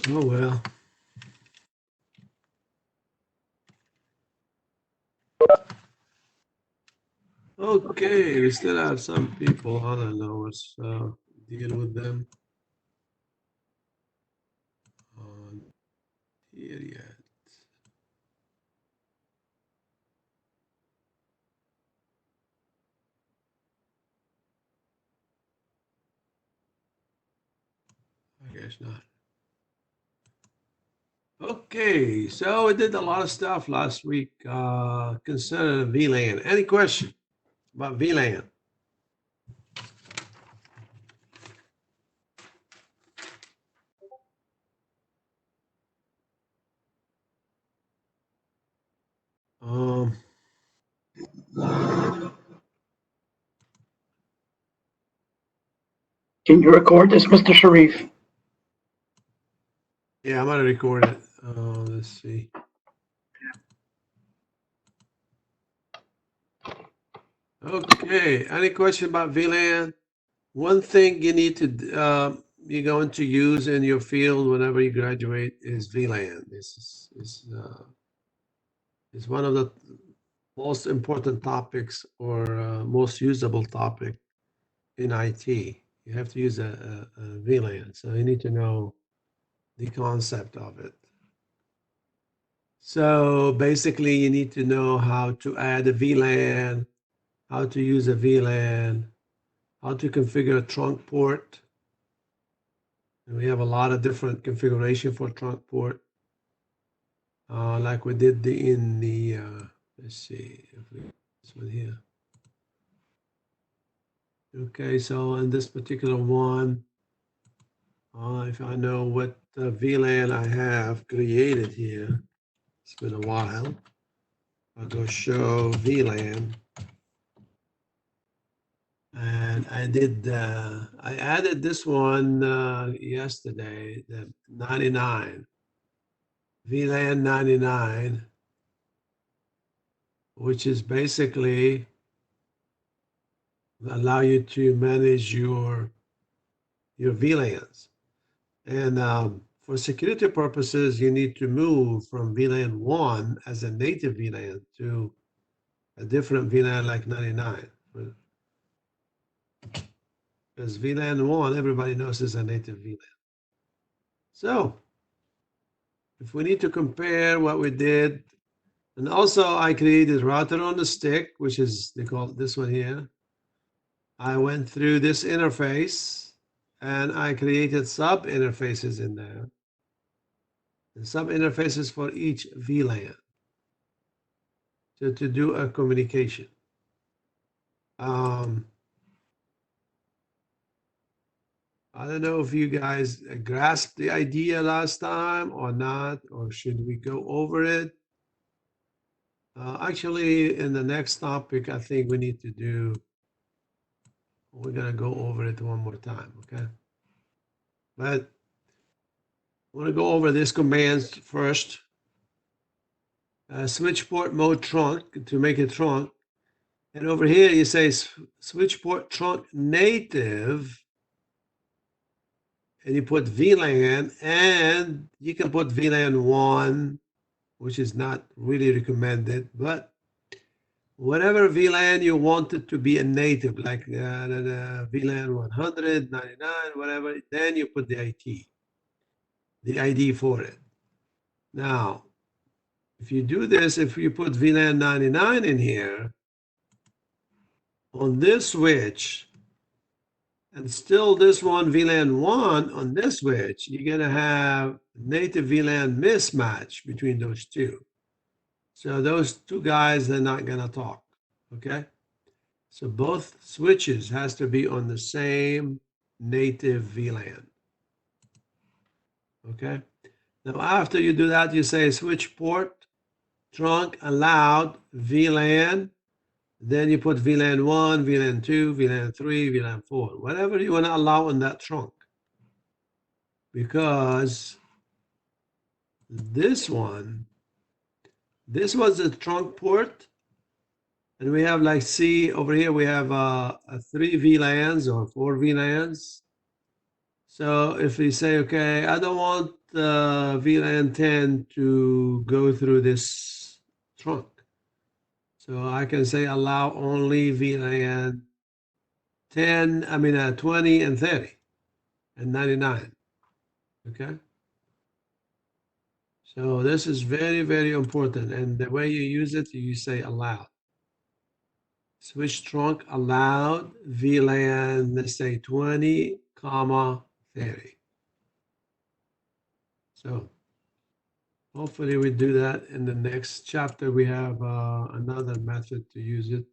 Oh, well. Okay, we still have some people. I don't know what's deal with them on here yet. I guess not. Okay, so we did a lot of stuff last week concerning VLAN. Any question about VLAN? Um, Can you record this, Mr. Charif? yeah, I'm gonna record it. Let's see. Okay, any question about VLAN? One thing you need to, you're going to use in your field whenever you graduate is VLAN. This is one of the most important topics or most usable topic in IT. You have to use a VLAN, so you need to know the concept of it. So basically, you need to know how to add a VLAN, how to use a VLAN, how to configure a trunk port. And we have a lot of different configuration for trunk port, like we did in the, let's see, if we, this one here. Okay, so in this particular one, if I know what VLAN I have created here, it's been a while. I'll go show VLAN. And I added this one yesterday, the 99, VLAN 99, which is basically allow you to manage your VLANs. And for security purposes, you need to move from VLAN 1 as a native VLAN to a different VLAN like 99. Because VLAN 1, everybody knows is a native VLAN. So if we need to compare what we did, and also I created router on the stick, which is, they call it this one here. I went through this interface and I created sub interfaces in there. And sub interfaces for each VLAN to do a communication. I don't know if you guys grasped the idea last time or not, or should we go over it? Actually, in the next topic, I think we need to do, we're going to go over it one more time, okay? But I want to go over these commands first. Switch port mode trunk to make it trunk. And over here, you say switch port trunk native, and you put VLAN, and you can put VLAN 1, which is not really recommended, but whatever VLAN you want it to be a native, like the VLAN 100, 99, whatever, then you put the ID for it. Now, if you do this, if you put VLAN 99 in here, on this switch, and still this one VLAN 1 on this switch, you're going to have native VLAN mismatch between those two. So those two guys, they're not going to talk, okay? So both switches has to be on the same native VLAN, okay? Now after you do that, you say switch port, trunk, allowed, VLAN, then you put VLAN 1, VLAN 2, VLAN 3, VLAN 4, whatever you want to allow in that trunk. Because this was the trunk port. And we have like, see over here, we have 3 VLANs or 4 VLANs. So if we say, okay, I don't want VLAN 10 to go through this trunk. So I can say allow only VLAN 20 and 30 and 99. Okay. So this is very, very important. And the way you use it, you say allowed. Switch trunk allowed VLAN, let's say 20, 30. So hopefully we do that in the next chapter. We have another method to use it.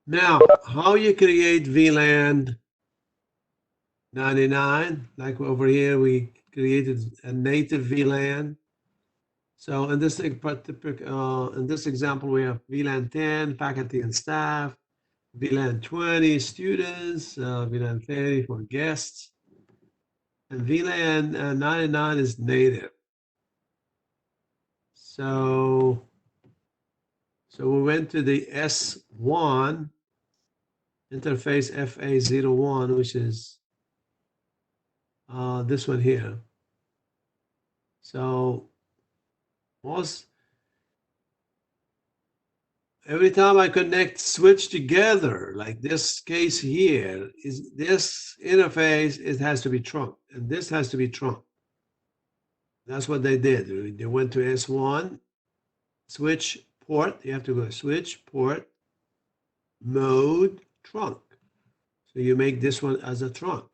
Now, how you create VLAN 99, like over here, we created a native VLAN. So in this example, we have VLAN 10, faculty and staff, VLAN 20, students, VLAN 30 for guests, and VLAN 99 is native. So we went to the S1 interface FA01, which is this one here. So every time I connect switch together, like this case here, is this interface, it has to be trunk, and this has to be trunk. That's what they did. They went to S1, switch port. You have to go switch port, mode, trunk. So you make this one as a trunk.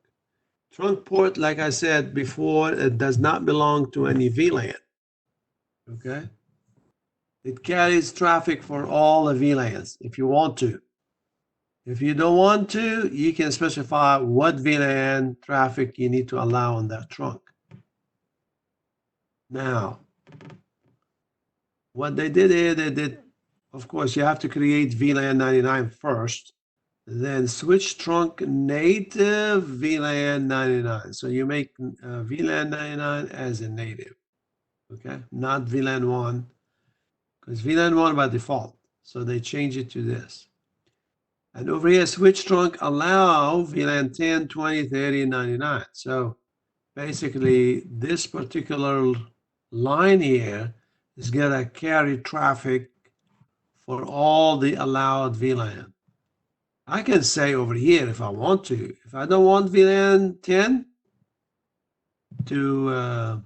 Trunk port, like I said before, it does not belong to any VLAN. Okay? It carries traffic for all the VLANs if you want to. If you don't want to, you can specify what VLAN traffic you need to allow on that trunk. Now, what they did here, of course, you have to create VLAN 99 first, then switch trunk native VLAN 99. So you make VLAN 99 as a native, okay? Not VLAN 1, because VLAN 1 by default. So they change it to this. And over here, switch trunk allow VLAN 10, 20, 30, 99. So basically, this particular line here is going to carry traffic for all the allowed VLAN. I can say over here if I want to. If I don't want VLAN 10 to,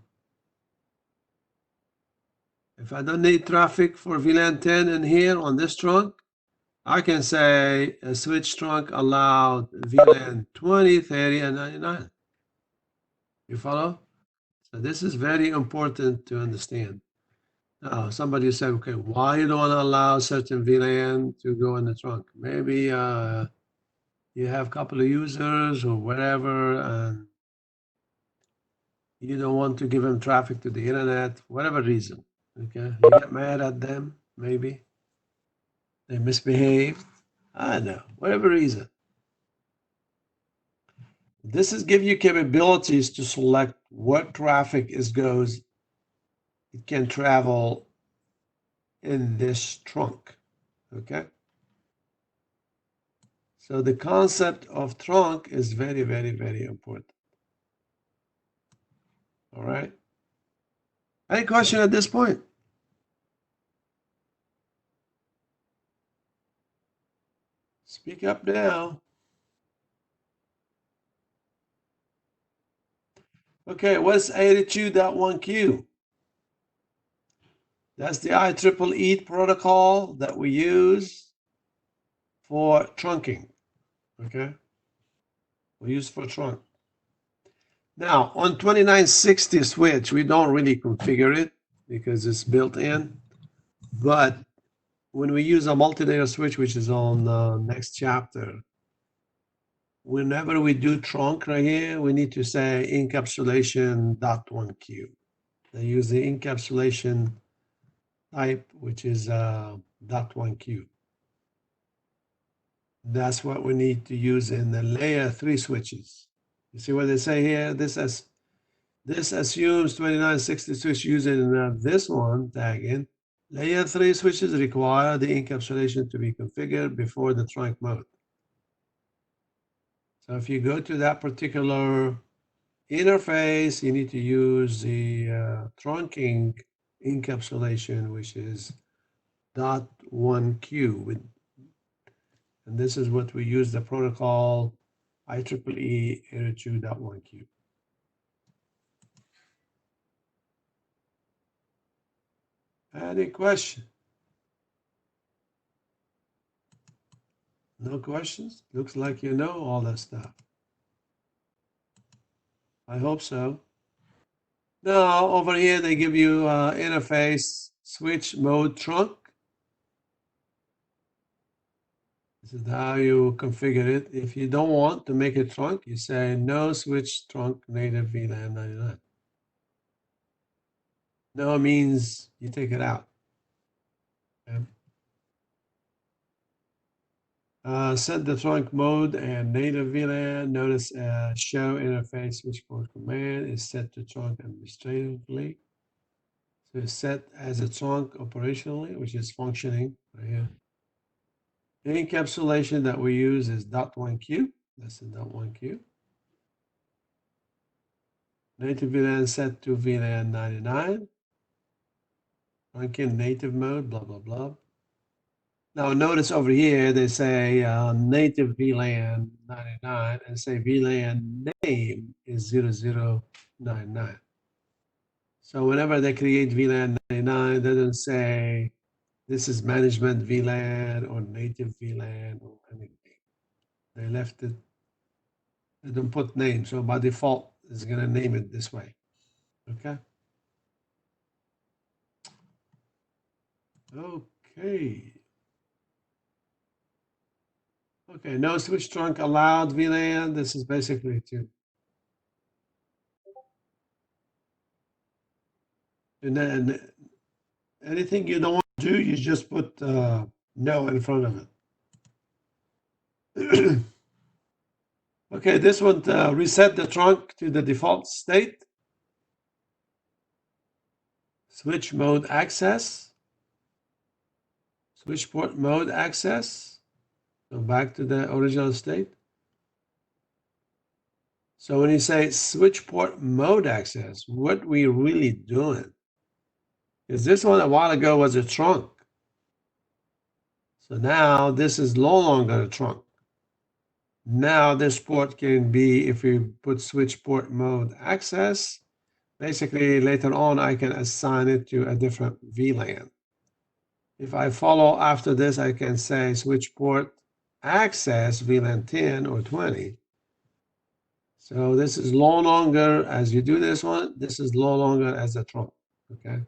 if I don't need traffic for VLAN 10 in here on this trunk, I can say a switch trunk allowed VLAN 20, 30, and 99. You follow? So this is very important to understand. Now, somebody said, okay, why you don't want to allow certain VLAN to go in the trunk? Maybe you have a couple of users or whatever, and you don't want to give them traffic to the internet, whatever reason. Okay, you get mad at them, maybe they misbehave. I don't know, whatever reason. This is give you capabilities to select what traffic it can travel in this trunk. Okay. So the concept of trunk is very, very, very important. All right. Any question at this point? Speak up now. Okay, what's 82.1q? That's the IEEE protocol that we use for trunking. Okay, we use for trunk. Now on 2960 switch, we don't really configure it because it's built in. But when we use a multi-layer switch, which is on the next chapter, whenever we do trunk right here, we need to say encapsulation.1q. They use the encapsulation type, which is .1q. That's what we need to use in the layer 3 switches. You see what they say here? This assumes 2960 switch using this one tag in. Layer 3 switches require the encapsulation to be configured before the trunk mode. So if you go to that particular interface, you need to use the trunking encapsulation, which is .1q. And this is what we use the protocol IEEE 802.1q. Any question? No questions? Looks like you know all that stuff. I hope so. Now, over here, they give you interface switch mode trunk. This is how you configure it. If you don't want to make it trunk, you say no switch trunk native VLAN 99. No means you take it out. Okay. Set the trunk mode and native VLAN. Notice show interface switch port command is set to trunk administratively. So it's set as a trunk operationally, which is functioning right here. The encapsulation that we use is .1q. That's the .1q. Native VLAN set to VLAN 99. Trunking native mode, blah, blah, blah. Now notice over here, they say native VLAN 99 and say VLAN name is 0099. So whenever they create VLAN 99, they don't say this is management VLAN or native VLAN or anything. They left it, they don't put name. So by default, it's gonna name it this way, okay? Okay. Okay, no switch trunk allowed VLAN. This is basically to, and then anything you don't want to do, you just put no in front of it. Okay, this one, reset the trunk to the default state. Switch mode access. Switch port mode access. Go back to the original state. So when you say switch port mode access, what we really doing? Is this one a while ago was a trunk. So now this is no longer a trunk. Now this port can be, if we put switch port mode access, basically later on I can assign it to a different VLAN. If I follow after this, I can say switch port access VLAN 10 or 20. So this is no longer, as you do this one, this is no longer as a trunk, okay?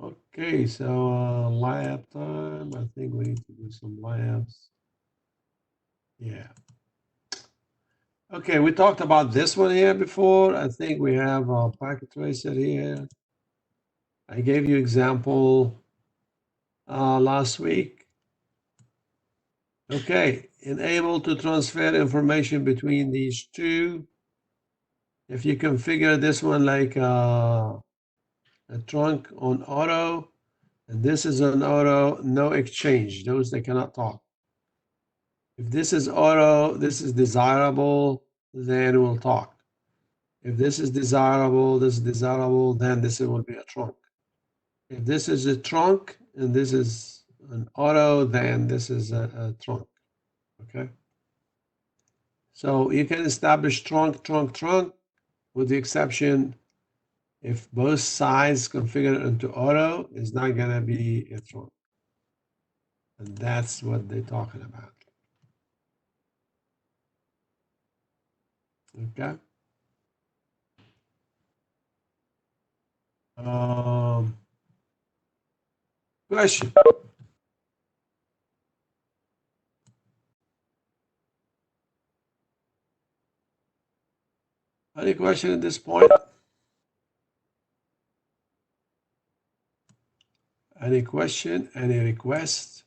Okay, so lab time. I think we need to do some labs. Yeah. Okay, we talked about this one here before. I think we have a packet tracer here. I gave you example last week. Okay, enable to transfer information between these two. If you configure this one like a trunk on auto, and this is an auto, no exchange. Those they cannot talk. If this is auto, this is desirable, then we'll talk. If this is desirable, then this will be a trunk. If this is a trunk and this is an auto, then this is a trunk, okay? So you can establish trunk, trunk, trunk, with the exception if both sides configured into auto, it's not gonna be a trunk. And that's what they're talking about. Okay. Question. Any question at this point? Any question? Any request?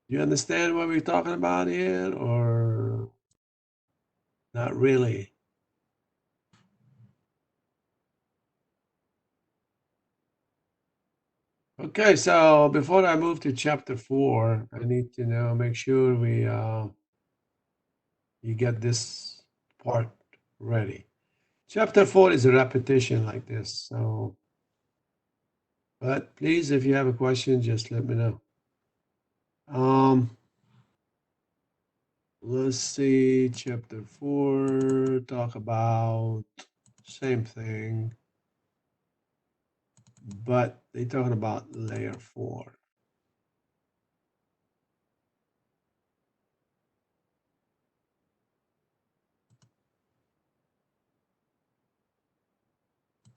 Do you understand what we're talking about here or not really? Okay, so before I move to chapter 4, I need to make sure you get this part ready. Chapter 4 is a repetition like this, so but please, if you have a question, just let me know. Let's see, chapter 4 talk about same thing, but they're talking about layer 4.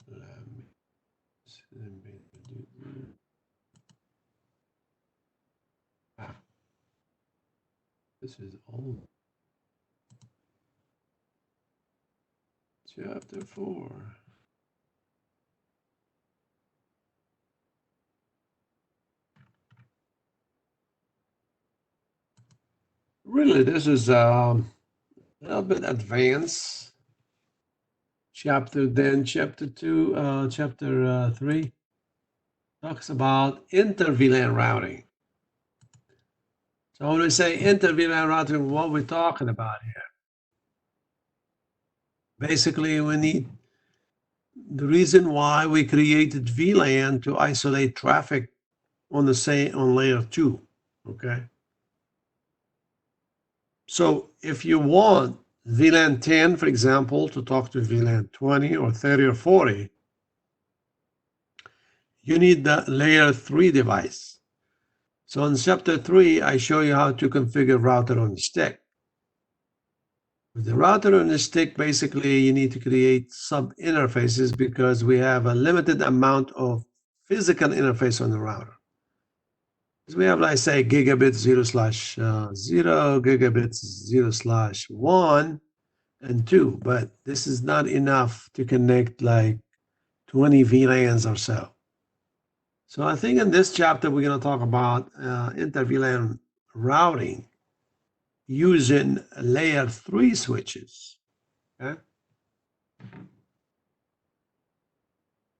Let me do this is old. Chapter 4. Really, this is a little bit advanced chapter. Then chapter 2, chapter 3 talks about inter-VLAN routing. So when we say inter-VLAN routing, what we're talking about here? Basically, we need the reason why we created VLAN to isolate traffic on layer 2. Okay. So if you want VLAN 10, for example, to talk to VLAN 20 or 30 or 40, you need the layer 3 device. So in chapter 3, I show you how to configure router on the stick. With the router on the stick, basically, you need to create sub interfaces because we have a limited amount of physical interface on the router. So we have, like, say, gigabit 0/0, gigabits 0/1 and 2, but this is not enough to connect like 20 VLANs or so. So I think in this chapter, we're going to talk about inter-VLAN routing using layer 3 switches. Okay.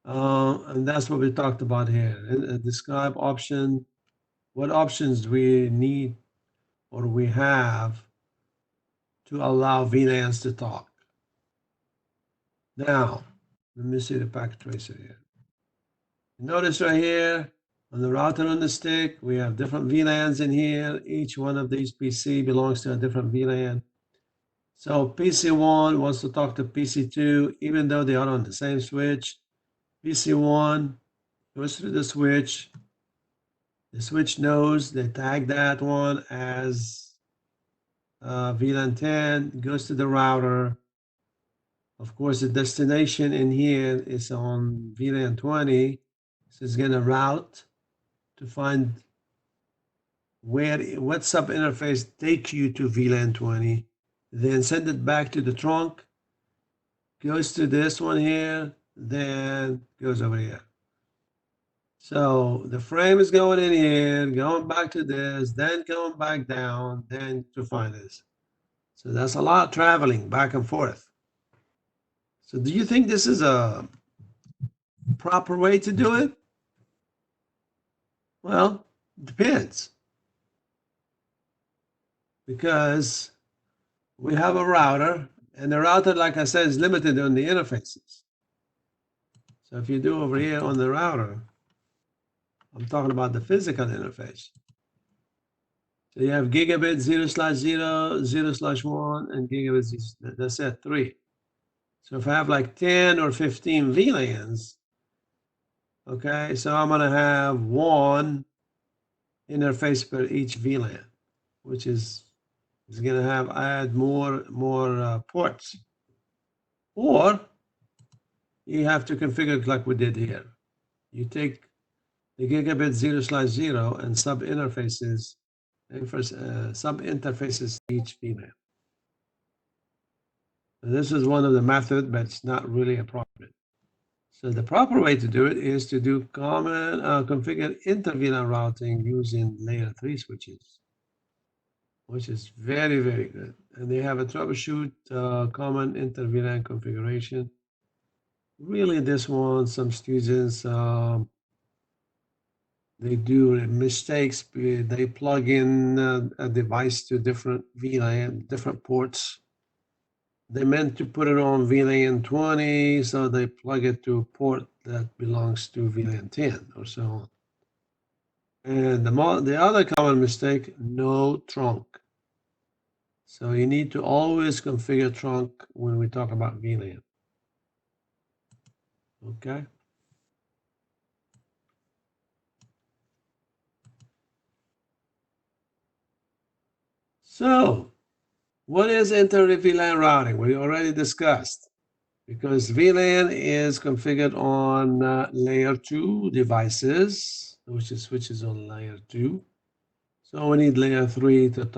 And that's what we talked about here. Describe what options we need or we have to allow VLANs to talk. Now, let me see the packet tracer here. Notice right here on the router on the stick, we have different VLANs in here. Each one of these PC belongs to a different VLAN. So PC1 wants to talk to PC2, even though they are on the same switch. PC1 goes through the switch. The switch knows they tag that one as VLAN 10, goes to the router. Of course, the destination in here is on VLAN 20. So it's going to route to find what sub interface takes you to VLAN 20, then send it back to the trunk, goes to this one here, then goes over here. So the frame is going in here, going back to this, then going back down, then to find this. So that's a lot of traveling back and forth. So do you think this is a proper way to do it? Well, it depends. Because we have a router, and the router, like I said, is limited on the interfaces. So if you do over here on the router, I'm talking about the physical interface. So you have gigabit 0/0, 0/1, and gigabit, that's it, 3. So if I have like 10 or 15 VLANs, okay, so I'm gonna have one interface per each VLAN, which is gonna add more ports. Or you have to configure it like we did here. You take the gigabit 0/0 and sub interfaces each VLAN. This is one of the methods, but it's not really appropriate. So the proper way to do it is to do common configure inter-VLAN routing using layer 3 switches, which is very, very good. And they have a troubleshoot common inter-VLAN configuration. Really, this one, some students they do mistakes. They plug in a device to different VLAN, different ports. They meant to put it on VLAN 20, so they plug it to a port that belongs to VLAN 10 or so on. And the other common mistake, no trunk. So you need to always configure trunk when we talk about VLAN. Okay. So what is inter-VLAN routing? We already discussed, because VLAN is configured on layer 2 devices, which is switches on layer 2. So we need layer 3 to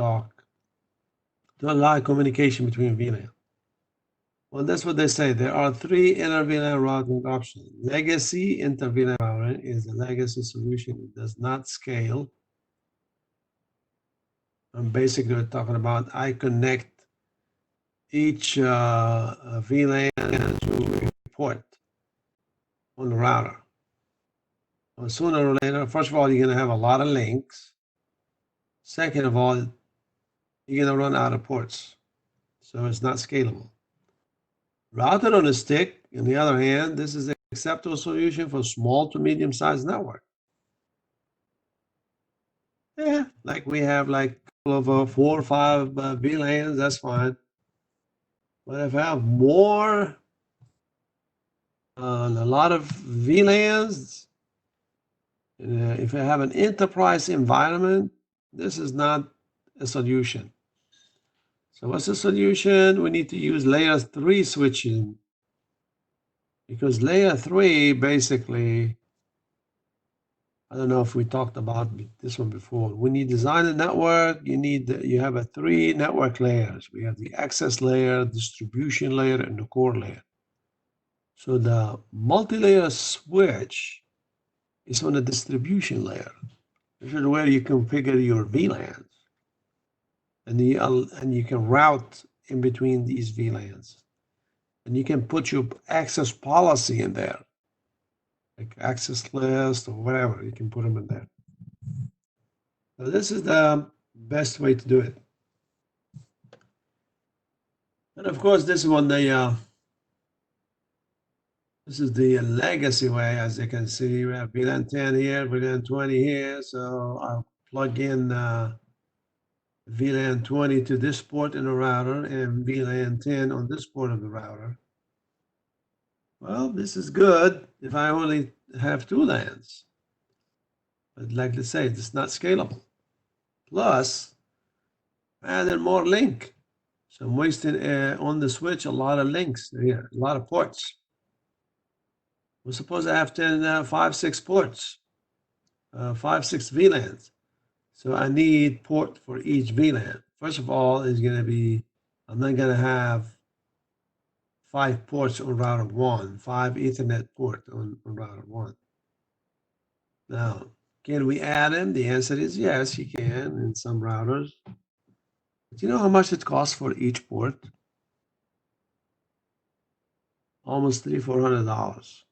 allow communication between VLAN. Well, that's what they say. There are 3 inter-VLAN routing options. Legacy inter-VLAN routing is a legacy solution. It does not scale. I'm basically talking about I connect each VLAN to a port on the router. Well, sooner or later, first of all, you're going to have a lot of links. Second of all, you're going to run out of ports. So it's not scalable. Routed on a stick, on the other hand, this is an acceptable solution for small to medium-sized network. Yeah, like we have like a couple of 4 or 5 VLANs, that's fine. But if I have more, a lot of VLANs, if I have an enterprise environment, this is not a solution. So what's the solution? We need to use layer 3 switching, because layer 3 basically, I don't know if we talked about this one before. When you design a network, you have 3 network layers. We have the access layer, distribution layer, and the core layer. So the multi-layer switch is on the distribution layer. This is where you configure your VLANs, and you can route in between these VLANs, and you can put your access policy in there, like access list or whatever. You can put them in there. So this is the best way to do it. And of course, this is the legacy way. As you can see, we have VLAN 10 here, VLAN 20 here. So I'll plug in VLAN 20 to this port in the router and VLAN 10 on this port of the router. Well, this is good if I only have 2 LANs. But like I say, it's not scalable. Plus, added more link. So I'm wasting on the switch a lot of links here, a lot of ports. We're supposed to have 5, 6 ports, 5, 6 VLANs. So I need port for each VLAN. First of all, is going to be, I'm not going to have 5 ports on router 1, 5 Ethernet port on router 1. Now, can we add them? The answer is yes, you can in some routers. But you know how much it costs for each port? Almost $300-400.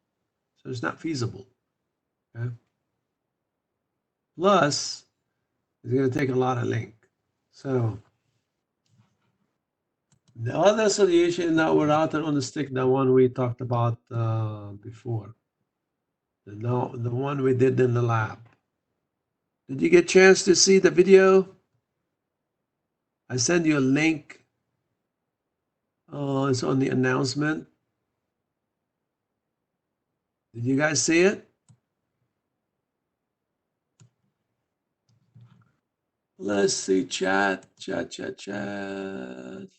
So it's not feasible. Okay? Plus, it's going to take a lot of link. So the other solution that we're routed on the stick, the one we talked about before, the one we did in the lab. Did you get a chance to see the video? I sent you a link. It's on the announcement. Did you guys see it? Let's see, chat,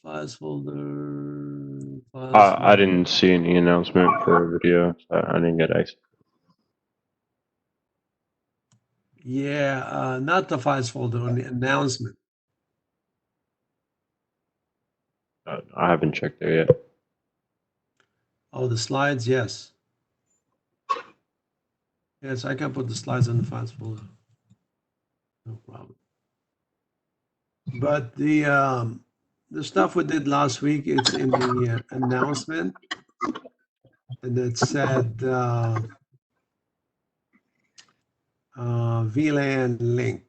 files folder. I didn't see any announcement for a video. So I didn't get access. Yeah, not the files folder, on the announcement. I haven't checked there yet. Oh, the slides, yes. Yes, I can put the slides in the files folder. No problem. But the stuff we did last week, it's in the announcement, and it said VLAN link.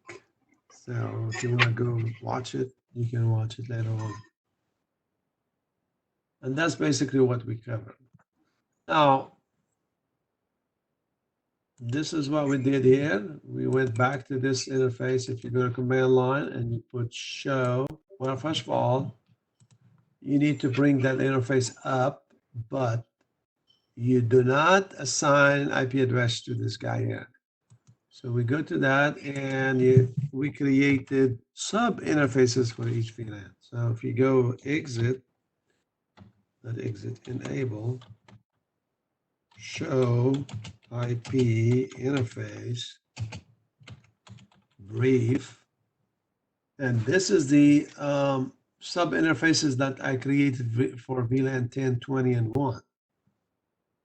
So if you want to go watch it, you can watch it later on. And that's basically what we covered. Now, this is what we did here. We went back to this interface. If you go to command line and you put show, well, first of all, you need to bring that interface up, but you do not assign IP address to this guy here. So we go to that and we created sub interfaces for each VLAN. So if you go exit, that exit enable, show IP interface, brief, and this is the sub interfaces that I created for VLAN 10, 20, and 1.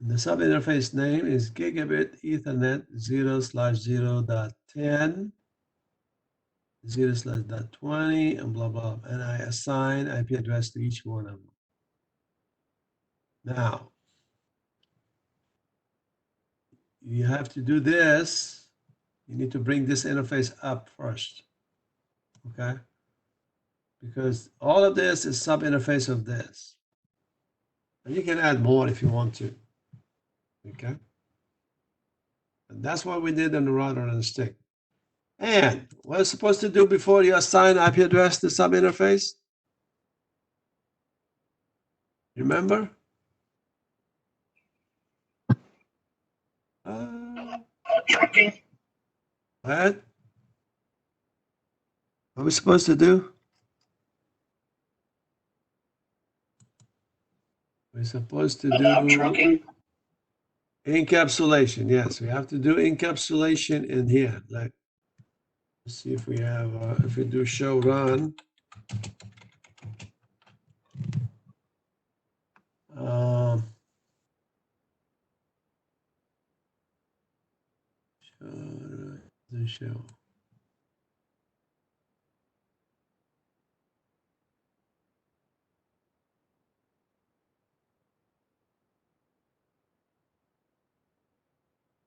And the sub interface name is gigabit Ethernet 0/0.10 0/.20 and blah blah, and I assign IP address to each one of them. Now you have to do this. You need to bring this interface up first, okay? Because all of this is sub interface of this, and you can add more if you want to, okay? And that's what we did on the router and the stick. And what it's supposed to do before you assign IP address to sub interface? Remember? Trunking. What? What are we supposed to do? We're supposed to do Trunking. encapsulation. Yes, we have to do encapsulation in here. Like, let's see if we have, if we do show run. Show.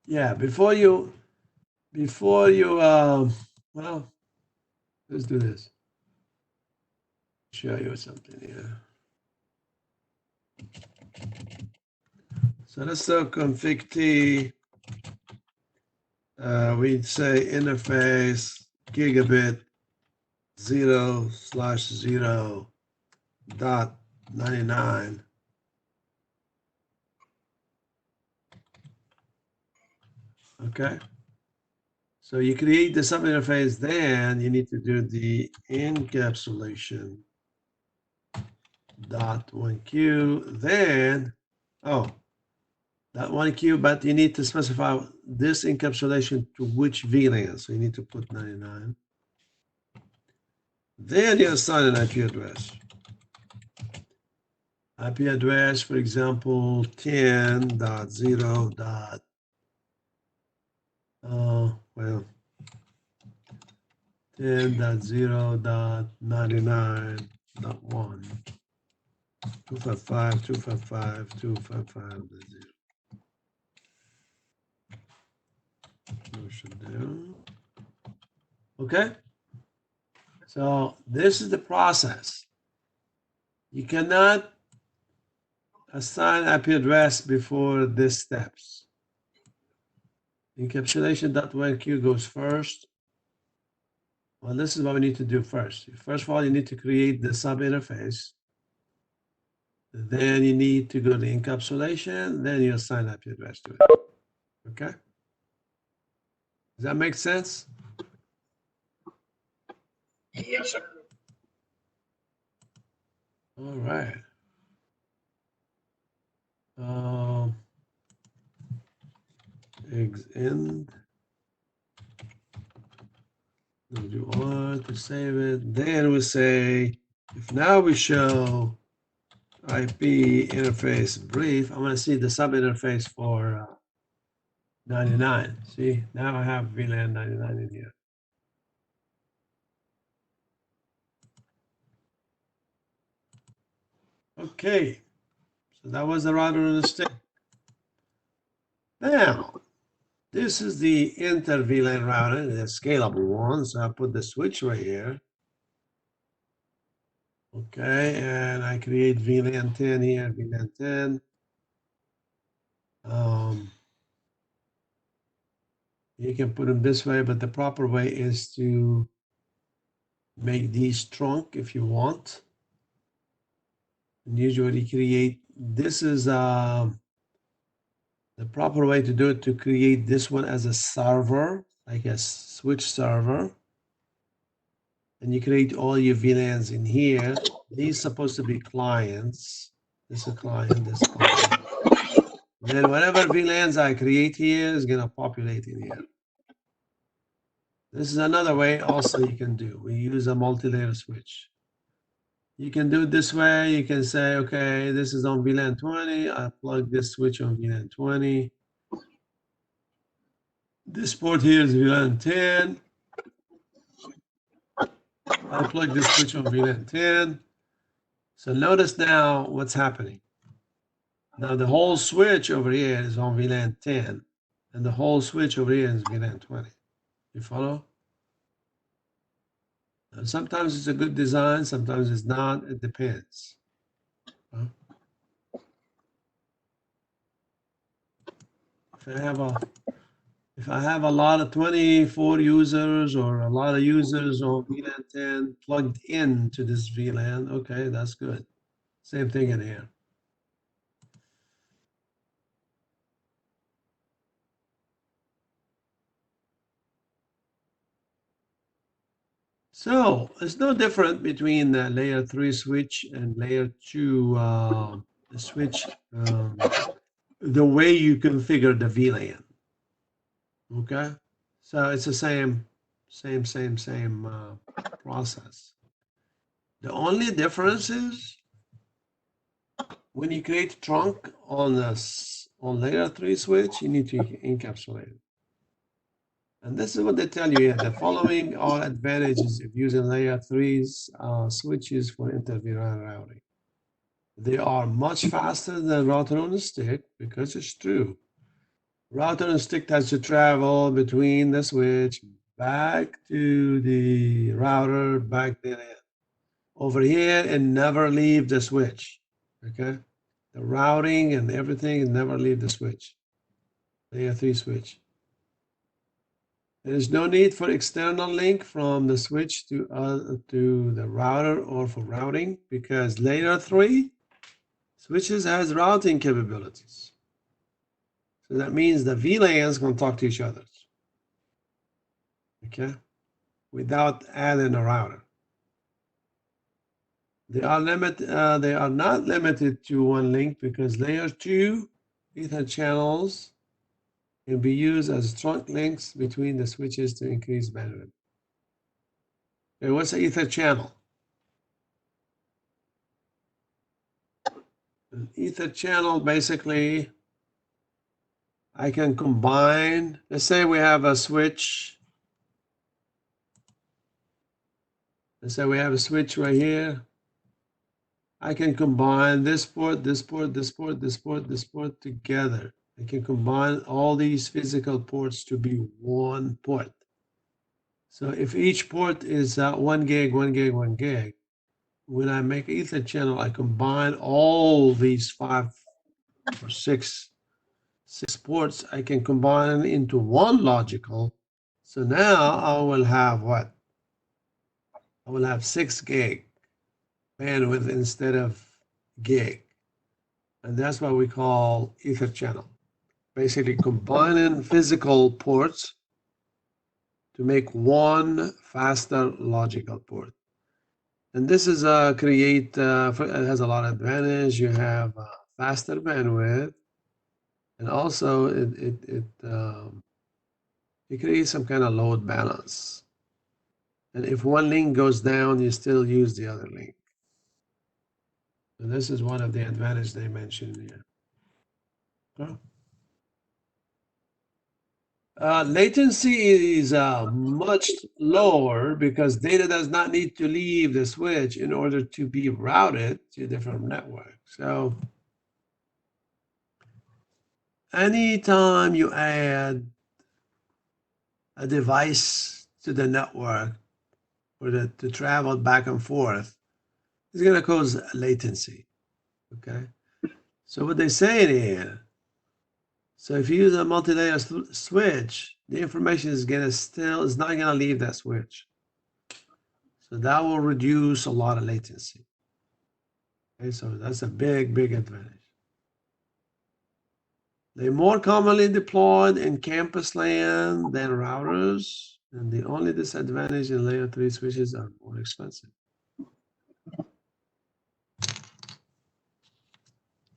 Yeah, before you, well, let's do this. Show you something here. So let's do config T. We'd say interface gigabit 0/0.99. Okay. So you create the sub interface, then you need to do the encapsulation .1q, then, oh, .1q, but you need to specify this encapsulation to which VLAN. So you need to put 99. Then you assign an IP address. IP address, for example, 10.0. Well, 10.0.99.1. 255, 255, 255, 0. Should do. Okay. So this is the process. You cannot assign IP address before these steps. Encapsulation.1q goes first. Well, this is what we need to do first. First of all, you need to create the sub interface. Then you need to go to encapsulation. Then you assign IP address to it. Okay. Does that make sense? Yes, sir. All right. End. We'll do one to save it. Then we say, if now we show IP interface brief, I want to see the sub interface for 99. See, now I have VLAN 99 in here. Okay, so that was the router and the stick. Now, This is the inter VLAN router, the scalable one. So I put the switch right here. Okay, and I create VLAN 10 here, VLAN 10. You can put them this way, but the proper way is to make these trunk if you want. And usually create, this is the proper way to do it, to create this one as a server, like a switch server. And you create all your VLANs in here. These supposed to be clients. This is a client, this is client. Then whatever VLANs I create here is gonna populate in here. This is another way also you can do. We use a multi-layer switch. You can do it this way. You can say, okay, this is on VLAN 20. I plug this switch on VLAN 20. This port here is VLAN 10. I plug this switch on VLAN 10. So notice now what's happening. Now the whole switch over here is on VLAN 10, and the whole switch over here is VLAN 20. You follow? And sometimes it's a good design, sometimes it's not. It depends. Huh? If I have a lot of 24 users or a lot of users on VLAN 10 plugged into this VLAN, okay, that's good. Same thing in here. So it's no different between the layer 3 switch and layer 2 switch, the way you configure the VLAN. Okay, so it's the same process. The only difference is when you create a trunk on layer 3 switch, you need to encapsulate it. And this is what they tell you here. The following are advantages of using layer 3's switches for inter-VLAN routing. They are much faster than router on a stick, because it's true. Router on a stick has to travel between the switch, back to the router, back there, over here, and never leave the switch. Okay, the routing and everything never leave the switch. Layer 3 switch. There is no need for external link from the switch to the router or for routing, because layer 3 switches has routing capabilities. So that means the VLANs can talk to each other. Okay, without adding a router. They are not limited to one link, because layer 2 Ether channels can be used as trunk links between the switches to increase bandwidth. Okay, what's an Ether channel? An Ether channel, basically, I can combine, let's say we have a switch. Let's say we have a switch right here. I can combine this port, this port, this port, this port, this port together. I can combine all these physical ports to be one port. So if each port is 1 gig, 1 gig, 1 gig, when I make Ether channel, I combine all these 5 or 6 ports. I can combine into one logical. So now I will have what? I will have 6 gig bandwidth instead of gig. And that's what we call Ether channel. Basically combining physical ports to make one faster logical port. And this is it has a lot of advantage. You have faster bandwidth, and also it creates some kind of load balance. And if one link goes down, you still use the other link. And this is one of the advantages they mentioned here. Latency is much lower, because data does not need to leave the switch in order to be routed to different networks. So anytime you add a device to the network for it to travel back and forth, it's going to cause latency. Okay. So what they're saying here, so if you use a multi-layer switch, the information is not going to leave that switch. So that will reduce a lot of latency. Okay, so that's a big, big advantage. They're more commonly deployed in campus LAN than routers, and the only disadvantage in layer 3 switches are more expensive.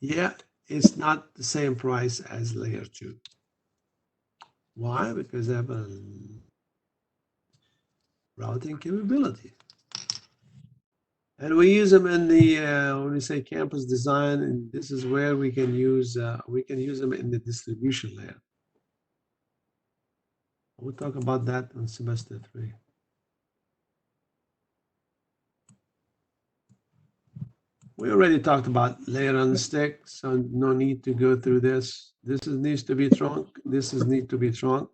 Yeah, it's not the same price as layer 2. Why? Because they have a routing capability. And we use them in the, when we say campus design, and this is where we can use them in the distribution layer. We'll talk about that on semester 3. We already talked about layer on the stick, so no need to go through this. This needs to be trunk. This need to be trunk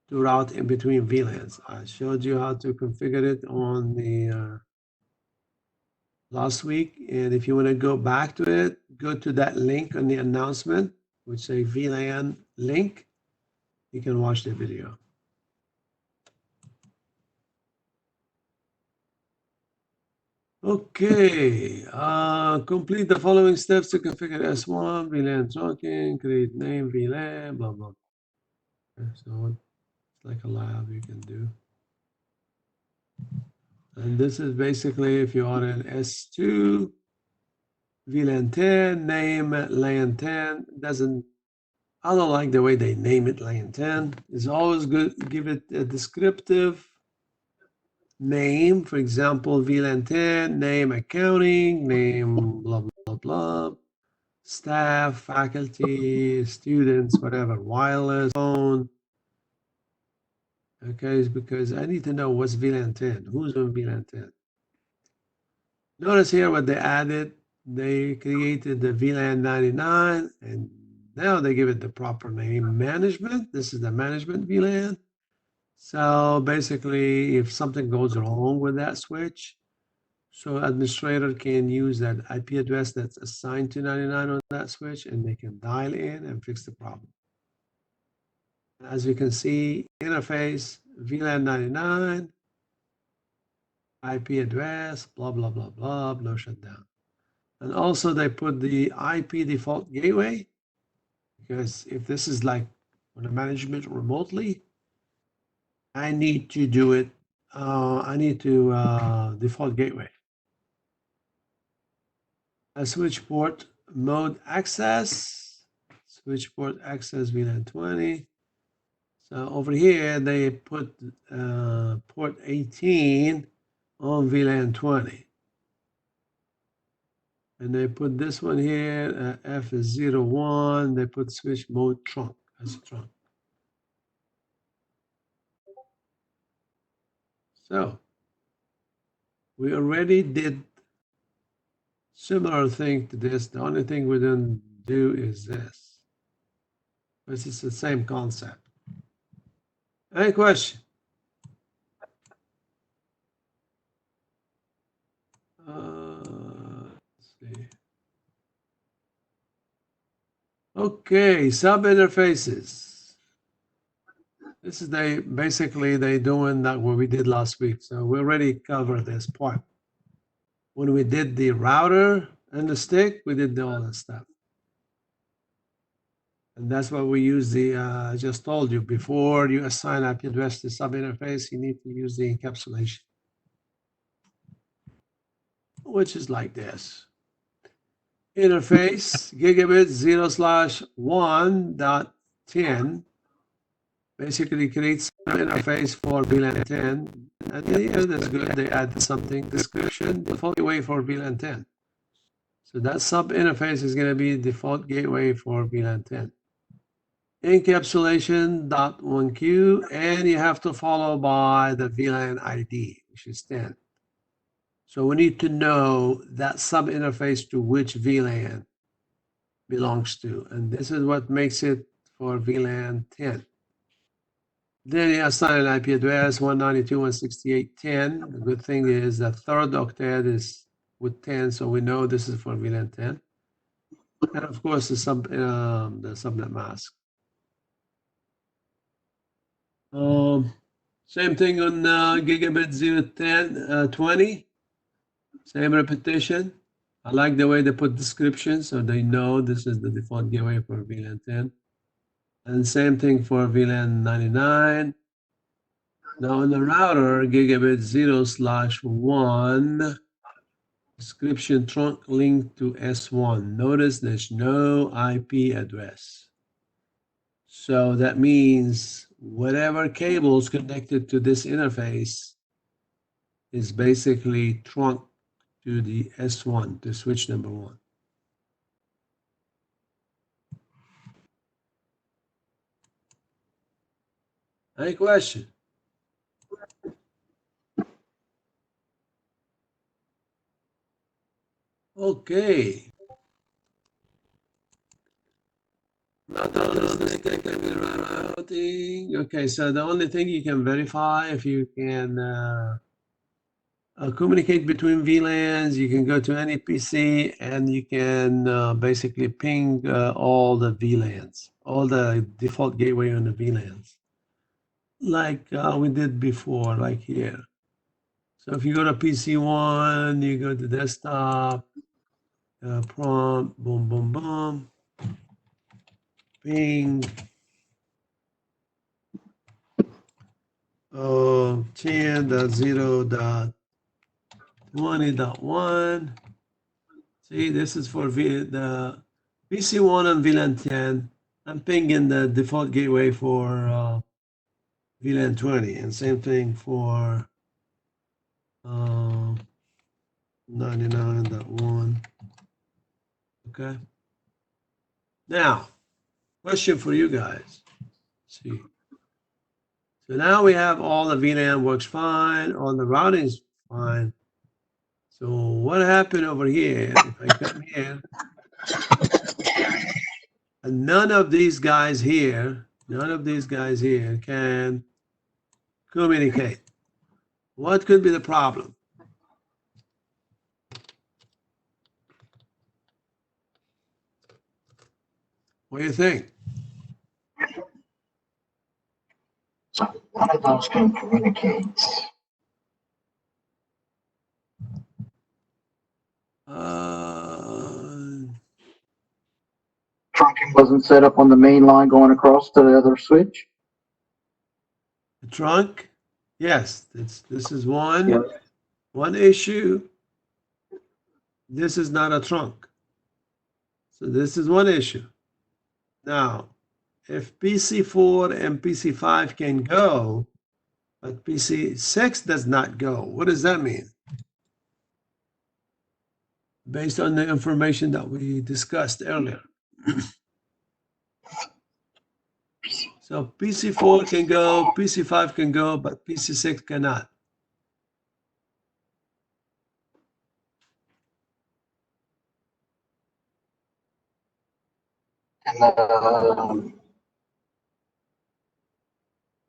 to route in between VLANs. I showed you how to configure it on the last week. And if you want to go back to it, go to that link on the announcement, which say VLAN link. You can watch the video. Okay, complete the following steps to configure S1, VLAN trunking, create name, VLAN, blah, blah. Okay, so it's like a lab you can do. And this is basically if you are in S2, VLAN 10, name LAN 10. I don't like the way they name it LAN 10. It's always good, give it a descriptive name, for example, VLAN 10, name accounting, name blah, blah, blah, staff, faculty, students, whatever, wireless, phone. Okay, it's because I need to know what's VLAN 10, who's on VLAN 10. Notice here what they added, they created the VLAN 99, and now they give it the proper name, management. This is the management VLAN. So basically, if something goes wrong with that switch, so administrator can use that IP address that's assigned to 99 on that switch, and they can dial in and fix the problem. As you can see, interface, VLAN 99, IP address, blah, blah, blah, blah, no shutdown. And also they put the IP default gateway, because if this is like on the management remotely, I need to do it. I need to default gateway. A switch port mode access, switch port access VLAN 20. So over here, they put port 18 on VLAN 20. And they put this one here, F is 01. They put switch mode trunk as a trunk. So we already did similar thing to this. The only thing we didn't do is this. This is the same concept. Any question? Let's see. Okay, sub interfaces. This is basically they doing that what we did last week. So we already covered this part. When we did the router and the stick, we did all that stuff. And that's what we use the, I just told you, before you assign IP address to sub interface, you need to use the encapsulation, which is like this. Interface gigabit 0/1.10 basically creates an interface for VLAN 10. And here that's good. They add something description, default gateway for VLAN 10. So that sub interface is going to be default gateway for VLAN 10. Encapsulation.1Q, and you have to follow by the VLAN ID, which is 10. So we need to know that sub interface to which VLAN belongs to, and this is what makes it for VLAN 10. Then you assign an IP address 192.168.10. The good thing is that third octet is with 10, so we know this is for VLAN 10. And of course, the subnet mask. Same thing on gigabit 010, 20. Same repetition. I like the way they put description, so they know this is the default gateway for VLAN 10. And same thing for VLAN 99. Now on the router, gigabit 0/1, description trunk link to S1. Notice there's no IP address. So that means whatever cables connected to this interface is basically trunk to the S1, to switch number 1. Any question? Okay. Okay, so the only thing you can verify if you can communicate between VLANs, you can go to any PC and you can basically ping all the VLANs, all the default gateway on the VLANs, like we did before, like here. So if you go to PC1, you go to desktop, prompt, boom, boom, boom, ping, 10.0.20.1. See, this is for the PC1 and VLAN 10. I'm pinging the default gateway for VLAN 20, and same thing for 99.1. Okay. Now, question for you guys. Let's see. So now we have all the VLAN works fine, all the routing's fine. So what happened over here? If I come here, and none of these guys here can communicate. What could be the problem? What do you think? So one of those can communicate. Trunking wasn't set up on the main line going across to the other switch. The trunk? Yes, this is one, Yes. one issue. This is not a trunk. So this is one issue. Now, if PC4 and PC5 can go, but PC6 does not go, what does that mean? Based on the information that we discussed earlier. So PC4 can go, PC5 can go, but PC6 cannot. And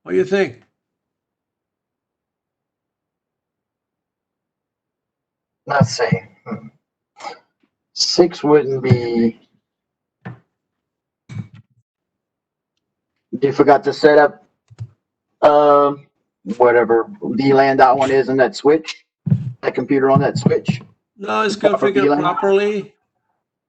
What do you think? let's see. 6 wouldn't be. You forgot to set up whatever VLAN that one is in that switch, that computer on that switch. No, it's Proper configured VLAN? properly,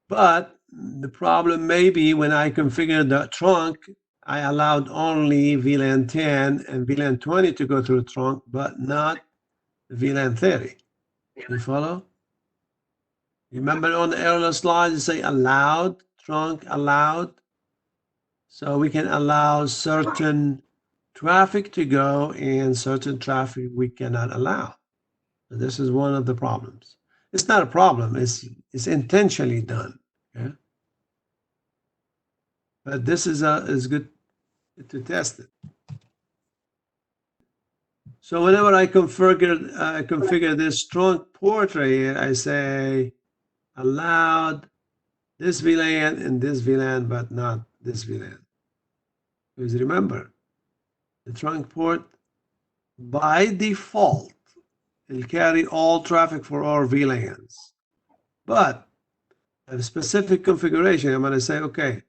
but the problem may be when I configured the trunk, I allowed only VLAN 10 and VLAN 20 to go through the trunk, but not VLAN 30. You follow? Remember on the earlier slides, you say allowed, trunk allowed. So we can allow certain traffic to go and certain traffic we cannot allow. So this is one of the problems. It's not a problem, it's intentionally done. Okay? But this is good to test it. So whenever I configure this trunk port right here, I say allowed this VLAN and this VLAN, but not this VLAN. Because remember, the trunk port, by default, it'll carry all traffic for all VLANs. But at a specific configuration, I'm going to say, okay,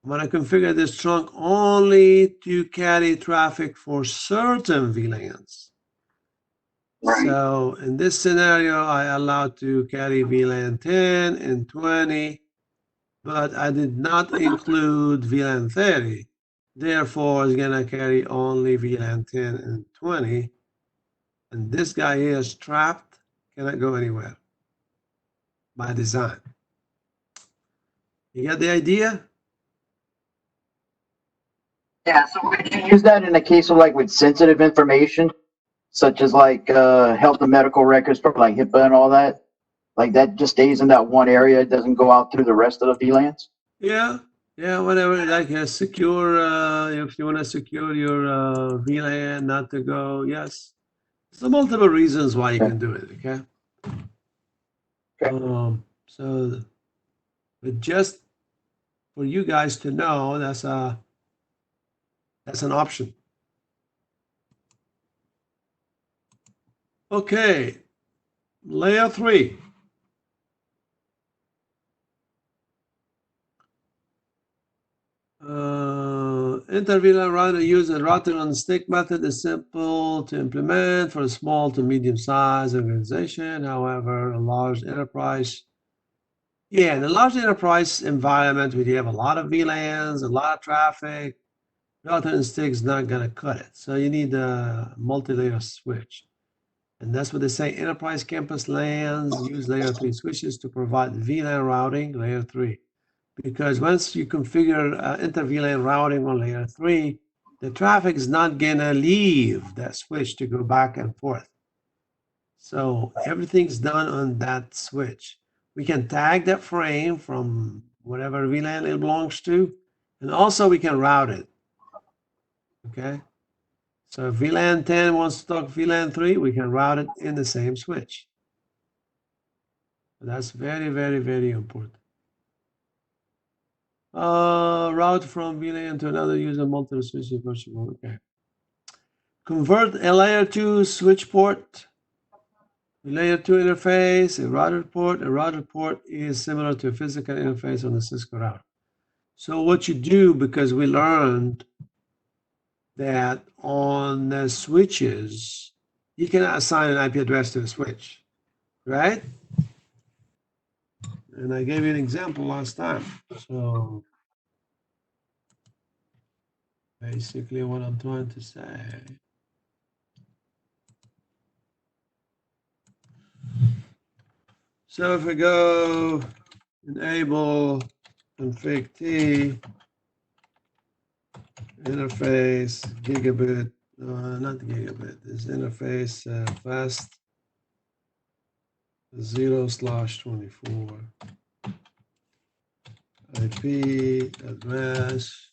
I'm going to configure this trunk only to carry traffic for certain VLANs. Right. So in this scenario, I allowed to carry VLAN 10 and 20, but I did not include VLAN 30. Therefore, it's going to carry only VLAN 10 and 20. And this guy here is trapped, cannot go anywhere by design. You get the idea? Yeah, so would you use that in a case of like with sensitive information, such as like health and medical records for like HIPAA and all that? Like that just stays in that one area, it doesn't go out through the rest of the VLANs? Yeah, whatever. Like secure, if you want to secure your VLAN not to go, yes. There's multiple reasons why you can do it, okay? So, but just for you guys to know, that's an option. Okay, layer 3. Inter-VLAN router use a router on stick method is simple to implement for a small to medium size organization. However, a large enterprise, in a large enterprise environment where you have a lot of VLANs, a lot of traffic, router and stick is not going to cut it. So you need a multi-layer switch. And that's what they say. Enterprise campus LANs use layer 3 switches to provide VLAN routing, layer 3. Because once you configure inter-VLAN routing on layer 3, the traffic is not going to leave that switch to go back and forth. So everything's done on that switch. We can tag that frame from whatever VLAN it belongs to, and also we can route it. Okay? So if VLAN 10 wants to talk VLAN 3, we can route it in the same switch. That's very, very, very important. Route from VLAN to another user multiple switches virtual. Okay. Convert a layer 2 switch port, a layer 2 interface, a routed port. A routed port is similar to a physical interface on the Cisco router. So what you do, because we learned that on the switches, you cannot assign an IP address to a switch, right? And I gave you an example last time. So basically what I'm trying to say. So if we go enable config T interface gigabit, not gigabit, this interface fast 0/24 IP address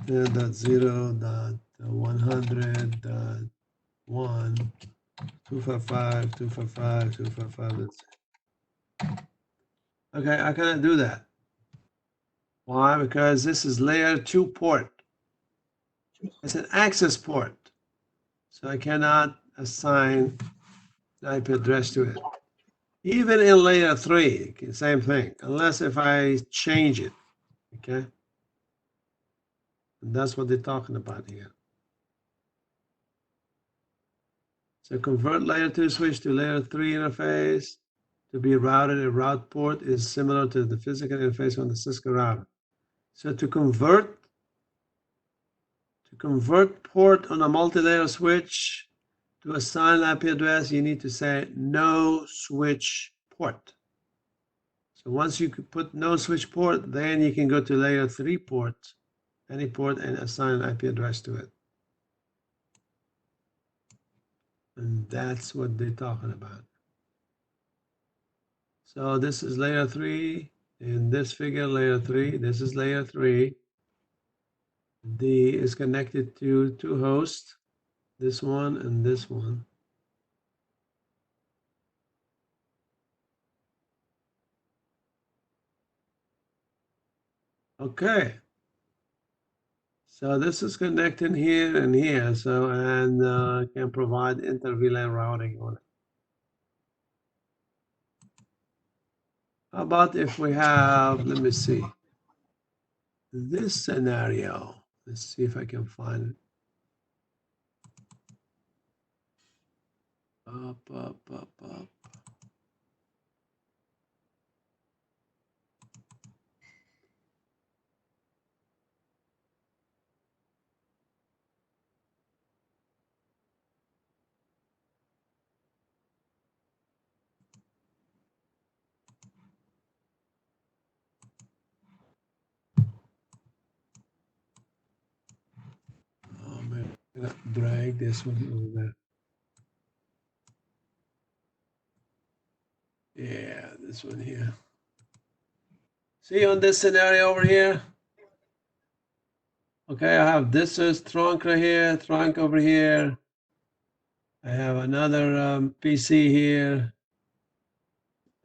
10.0.100.1 255. That's it. Okay, I cannot do that. Why? Because this is layer 2 port. It's an access port. So I cannot assign an IP address to it. Even in layer 3, same thing, unless if I change it, okay? And that's what they're talking about here. So convert layer 2 switch to layer 3 interface to be routed. A route port is similar to the physical interface on the Cisco router. So to convert port on a multi-layer switch to assign IP address, you need to say no switch port. So once you put no switch port, then you can go to layer 3 port, any port, and assign an IP address to it. And that's what they're talking about. So this is layer 3. In this figure, layer 3. This is layer 3. D is connected to two hosts, this one and this one. Okay. So this is connecting here and here, so and can provide inter-VLAN routing on it. How about if we have, let me see, this scenario. Let's see if I can find it. Up. Oh man, I'm gonna drag this one over there. Yeah, this one here. See on this scenario over here? Okay, I have this is trunk right here, trunk over here. I have another PC here.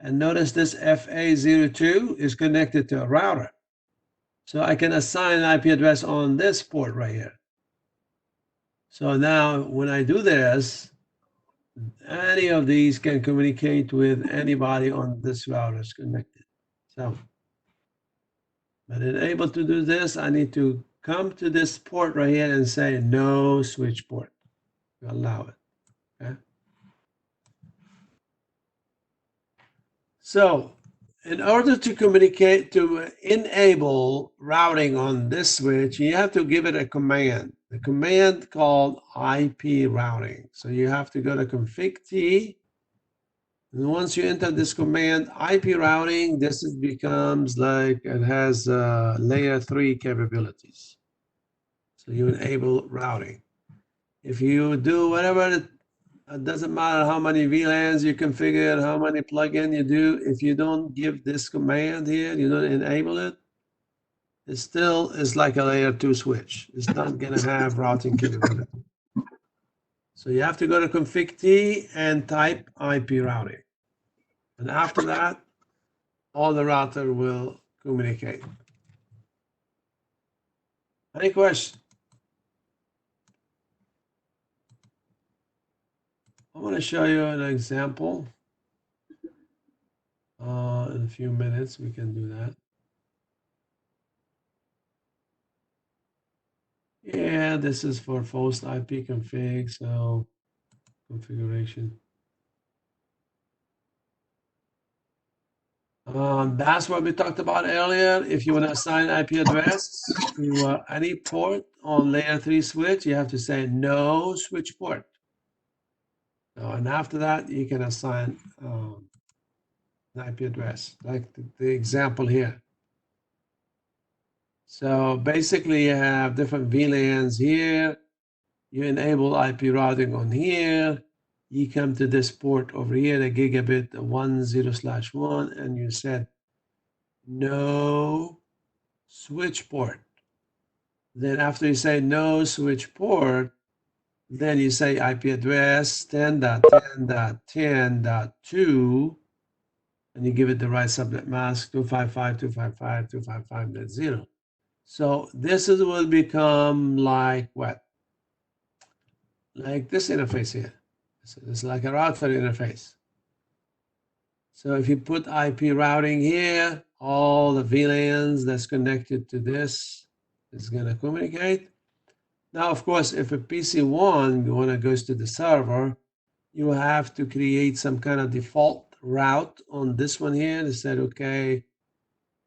And notice this FA02 is connected to a router. So I can assign an IP address on this port right here. So now when I do this, any of these can communicate with anybody on this router is connected. So, but in able to do this, I need to come to this port right here and say no switch port. Allow it. Okay. So in order to communicate, to enable routing on this switch, you have to give it a command. The command called IP routing. So you have to go to config T. And once you enter this command, IP routing, this becomes like it has layer 3 capabilities. So you enable routing. If you do whatever, it doesn't matter how many VLANs you configure, how many plugin you do. If you don't give this command here, you don't enable it, it still is like a layer 2 switch. It's not going to have routing capability. So you have to go to config T and type IP routing. And after that, all the router will communicate. Any question? I want to show you an example. In a few minutes, we can do that. Yeah, this is for host IP config, so configuration. That's what we talked about earlier. If you want to assign IP address to any port on layer 3 switch, you have to say no switch port. And after that, you can assign an IP address, like the example here. So basically, you have different VLANs here. You enable IP routing on here. You come to this port over here, the gigabit 10/1, and you said no switch port. Then after you say no switch port, then you say IP address 10.10.10.2, and you give it the right subnet mask 255.255.255.0. So this will become like what? Like this interface here. So it's like a router interface. So if you put IP routing here, all the VLANs that's connected to this is going to communicate. Now, of course, if a PC1 goes to the server, you have to create some kind of default route on this one here. They said, okay,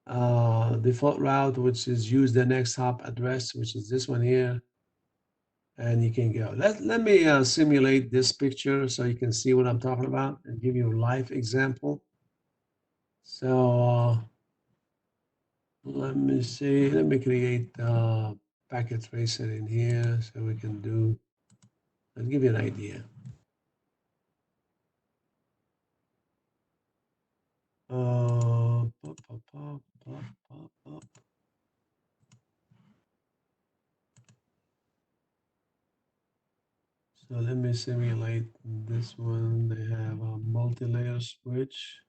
default route, which is use the next hop address, which is this one here. And you can go. Let me simulate this picture so you can see what I'm talking about and give you a live example. So let me see. Let me create packet tracer in here so we can do. I'll give you an idea. Pop, pop, pop, pop, pop, pop. So let me simulate this one. They have a multi-layer switch.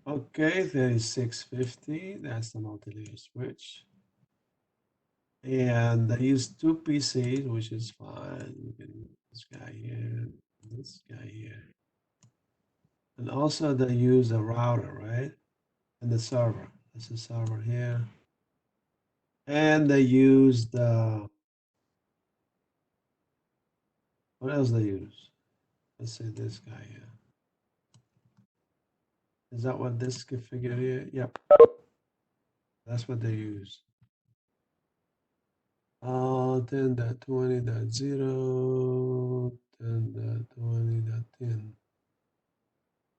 Okay, 3650. That's the multi-layer switch. And I use 2 PCs, which is fine. We can this guy here, this guy here. And also they use a router, right? And the server. That's the server here. And they use the, what else they use? Let's say this guy here. Is that what this configure here? Yep. That's what they use. 10.20.0, 10.20.10.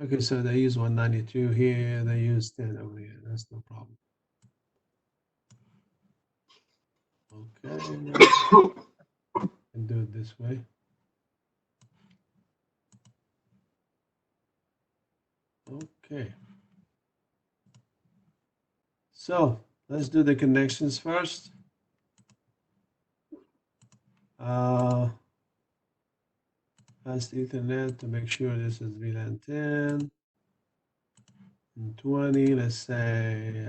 Okay, so they use 192 here, they use 10 over here. That's no problem. Okay, can do it this way. Okay. So let's do the connections first. Fast Ethernet to make sure this is VLAN 10 and 20. Let's say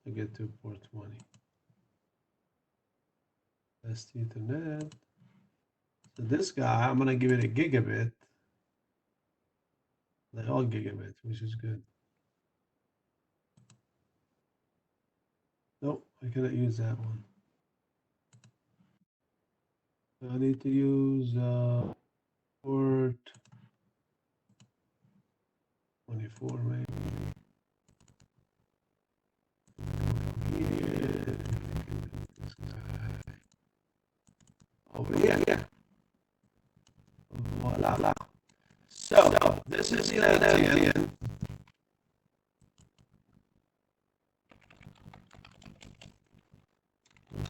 I get to port 20. Fast Ethernet. So this guy, I'm gonna give it a gigabit. They're all gigabit, which is good. Nope, I cannot use that one. So I need to use port 24 maybe. Here. This guy. Over here. Voila. So this is VLAN 10.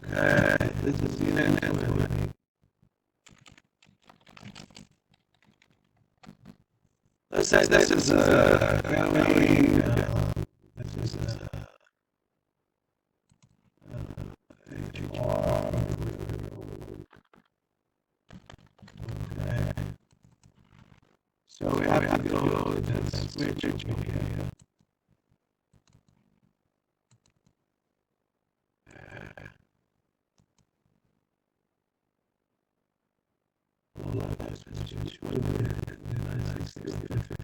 Okay, this is VLAN 20. Let's say this is going, this is HR. Okay. So we have to go to the switch over here. Hold on, let's switch 1 minute, 960.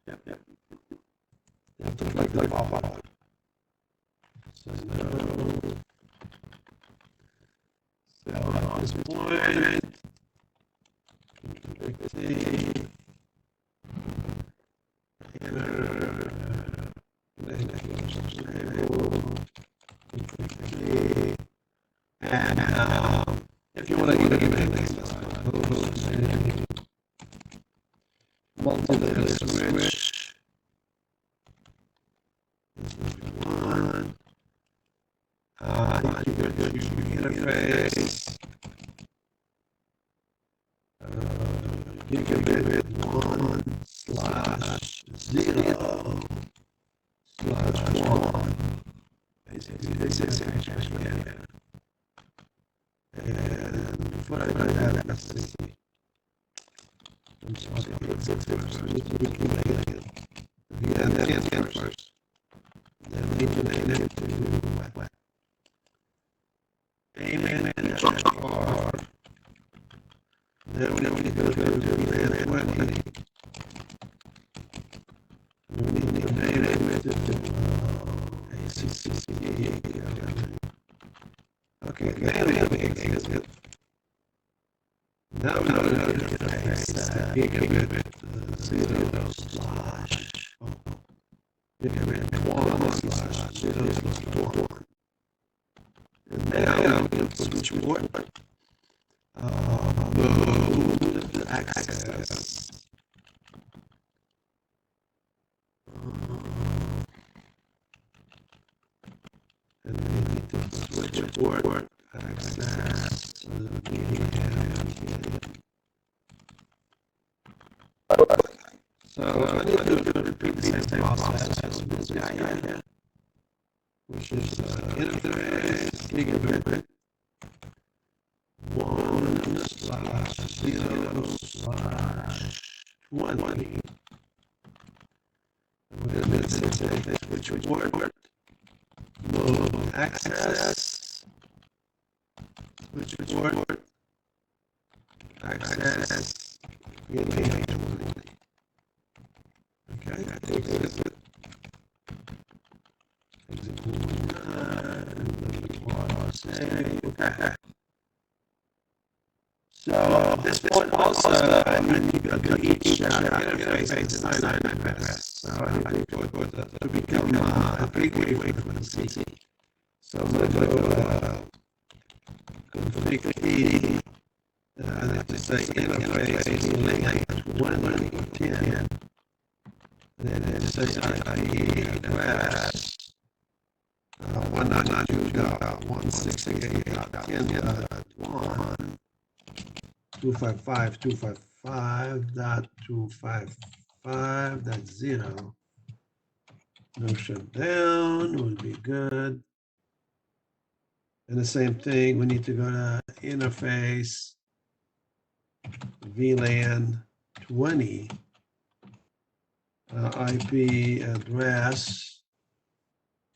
Yep. You have to click the button. So now, so at this point, click C, enter, and if you want to get a multi-layer switch. This is one. You go to interface. Gigabit 1/0/1. Basically, this is actually it. And before I do that, let's see. I'm sorry, let's get first. We need to make it. VLAN 10 first. Then we need to name it to what? Payment and HR. Then we need to go to VLAN 20. We need to name it to ACCC. Okay, naming is good. Now we know how to interface gigabit 0/gigabit 1/0/1. And now we can switch port mode access. And we need to switch port access to the VLAN. So I need to repeat the same process as this guy here, which is interface gigabit 1/0/20. We're going to switchboard, mode access, switchboard, access, VLAN 20. Okay, exit. Exit 1, save. Okay. So at this point also, I need to go to each interface and assign an address. So I need to go to become a gateway for the PC. So I'm going to go config key, I need to say interface link 110. Then I say IP address 192.168.10.1. 255.255.255.0. No shutdown would be good. And the same thing, we need to go to interface VLAN 20. IP address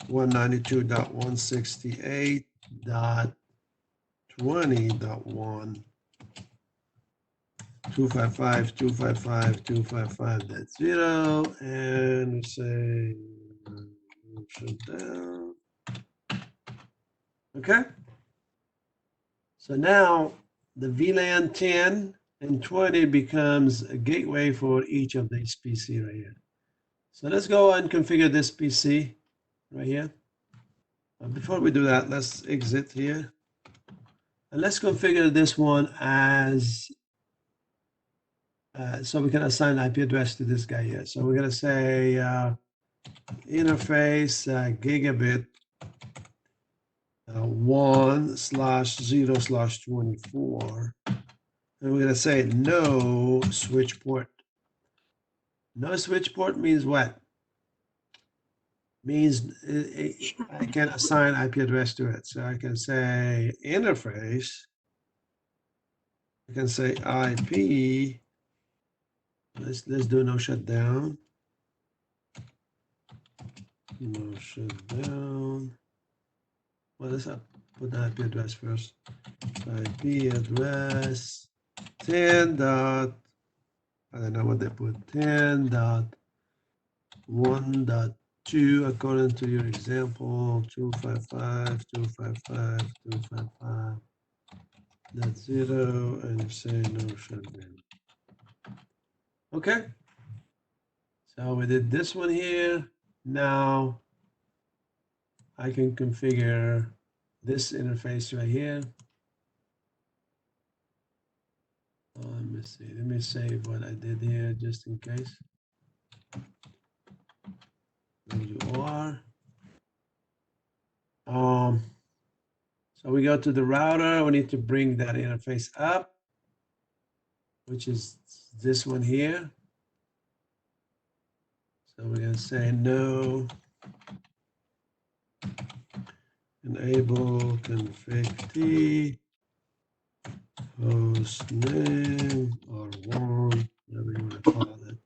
192.168.20.1. 255.255.255.0, and we say shut down. Okay. So now the VLAN 10 and 20 becomes a gateway for each of these PC right here. So let's go and configure this PC right here. Before we do that, let's exit here. And let's configure this one as so we can assign IP address to this guy here. So we're going to say interface gigabit 1/0/24. And we're going to say no switch port. No switch port means what? Means I can assign IP address to it. So I can say interface. I can say IP. Let's do no shutdown. No shutdown. Well, let's put the IP address first. So IP address 10 dot, I don't know what they put, 10.1.2 according to your example, 255.255.255.0, and say no shutdown. Okay. So we did this one here. Now I can configure this interface right here. Let me see. Let me save what I did here just in case. WR. So we go to the router. We need to bring that interface up, which is this one here. So we're going to say no. Enable config T. Host name or one, whatever you want to call it.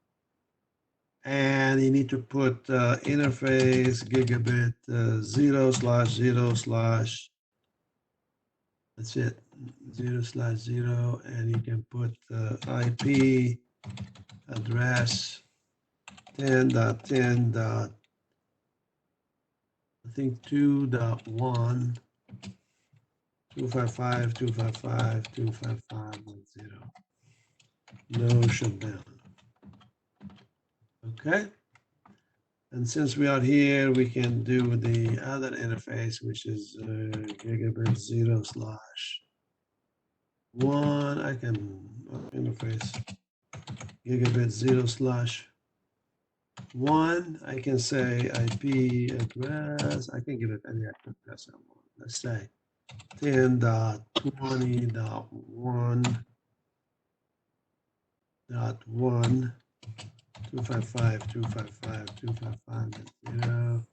And you need to put interface gigabit 0/0/, that's it, 0/0, and you can put IP address 10.10. I think 2.1 255.255.255.0. No shutdown. Okay. And since we are here, we can do the other interface, which is gigabit 0/1. I can interface gigabit 0/1. I can say IP address. I can give it any address I want. Let's say 10.20.1.1. 255.255.255.0.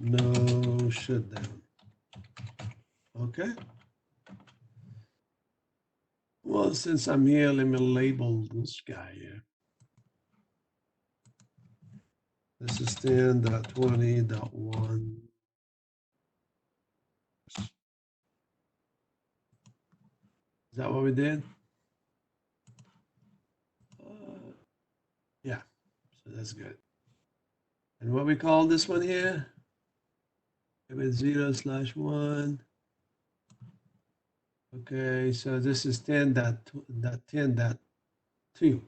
No shutdown. Okay. Well, since I'm here, let me label this guy here. This is 10.20.1. Is that what we did? Yeah, so that's good. And what we call this one here? With 0/1. Okay, so this is 10.10.2.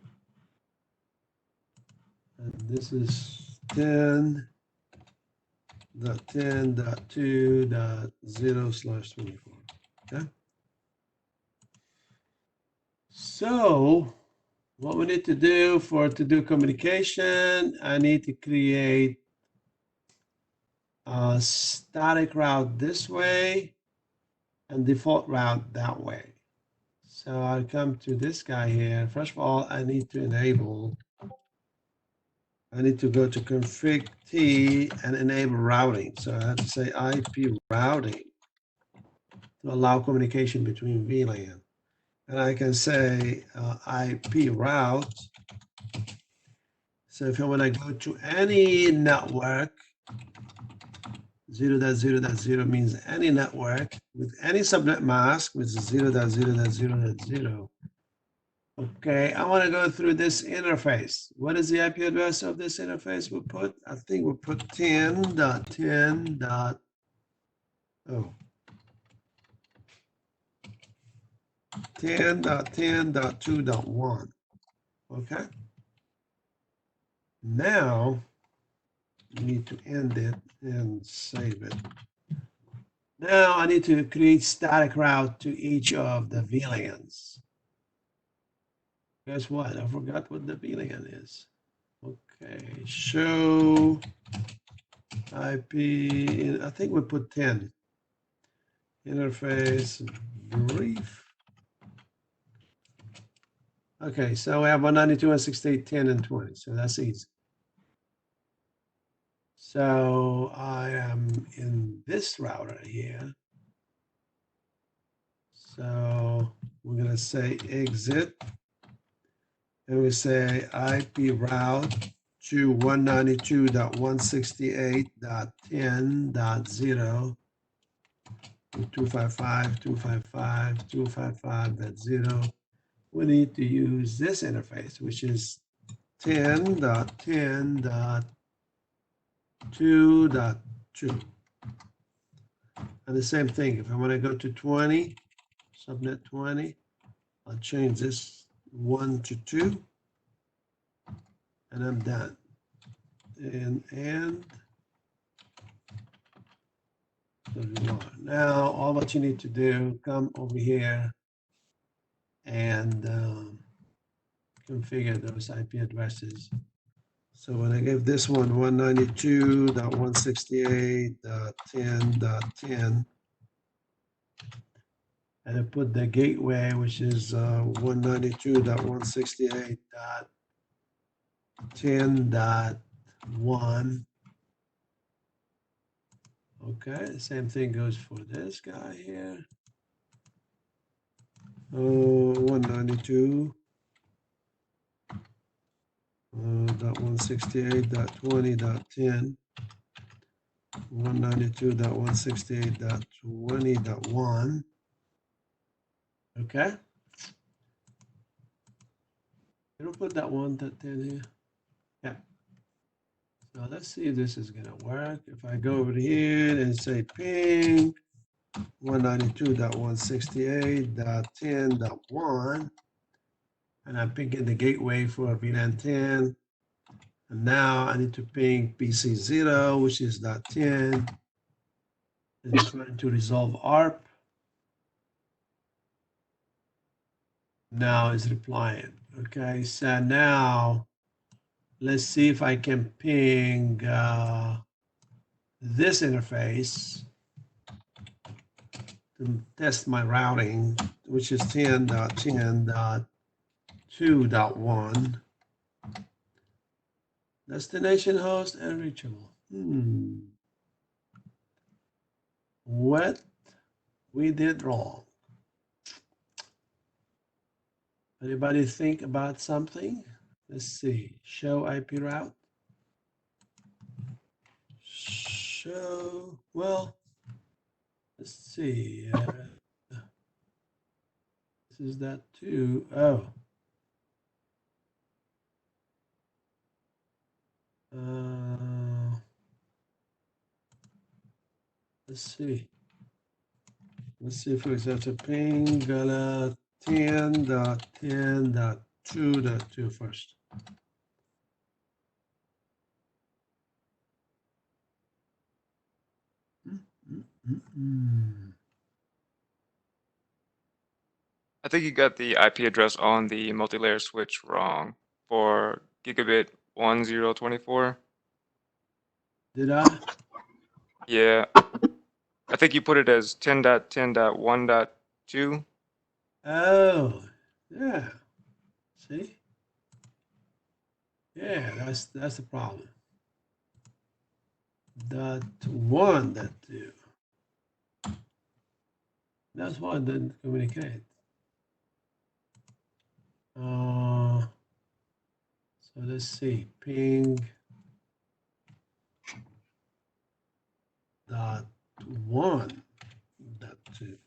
And this is 10.10.2.0/24. Okay. So what we need to do to do communication, I need to create a static route this way and default route that way. So I'll come to this guy here. First of all, I need to go to config T and enable routing. So I have to say IP routing to allow communication between VLAN. And I can say IP route. So if I want to go to any network, 0.0.0 means any network with any subnet mask, which is 0.0.0.0. Okay, I want to go through this interface. What is the IP address of this interface we put? I think we put 10.10. Oh, 10.10.2.1. Okay. Now you need to end it and save it. Now I need to create static route to each of the VLANs. Guess what? I forgot what the VLAN is. Okay, show IP. I think we put 10. Interface brief. Okay, so we have 192.168.10 and 20. So that's easy. So I am in this router here. So we're going to say exit. And we say IP route to 192.168.10.0 255.255.255.0. We need to use this interface, which is 10.10.2.2. And the same thing, if I want to go to 20, subnet 20, I'll change this 1 to 2, and I'm done. And so you are. Now, all what you need to do, come over here and configure those IP addresses. So when I give this one 192.168.10.10, and I put the gateway, which is 192.168.10.1. Okay, the same thing goes for this guy here. 192.168.20.10. 192.168.20.1. Okay. It'll put that 1.10 here. Yeah. So let's see if this is gonna work. If I go over here and say ping 192.168.10.1, and I'm pinging the gateway for VLAN 10. And now I need to ping PC0, which is .10, and trying to resolve ARP. Now it's replying. Okay, so now let's see if I can ping this interface to test my routing, which is 10.10.2.1. Destination host and reachable. What we did wrong. Anybody think about something? Let's see. Show IP route. show. Well, let's see. This is that too. Oh. Let's see. Let's see if it's such a ping 10.10.2.2 first. I think you got the IP address on the multi-layer switch wrong for gigabit 1024. Did I? Yeah, I think you put it as 10.10.1.2. Oh, yeah. See? Yeah, that's the problem. .1.2. That's why it didn't communicate. So let's see. Ping .1.2.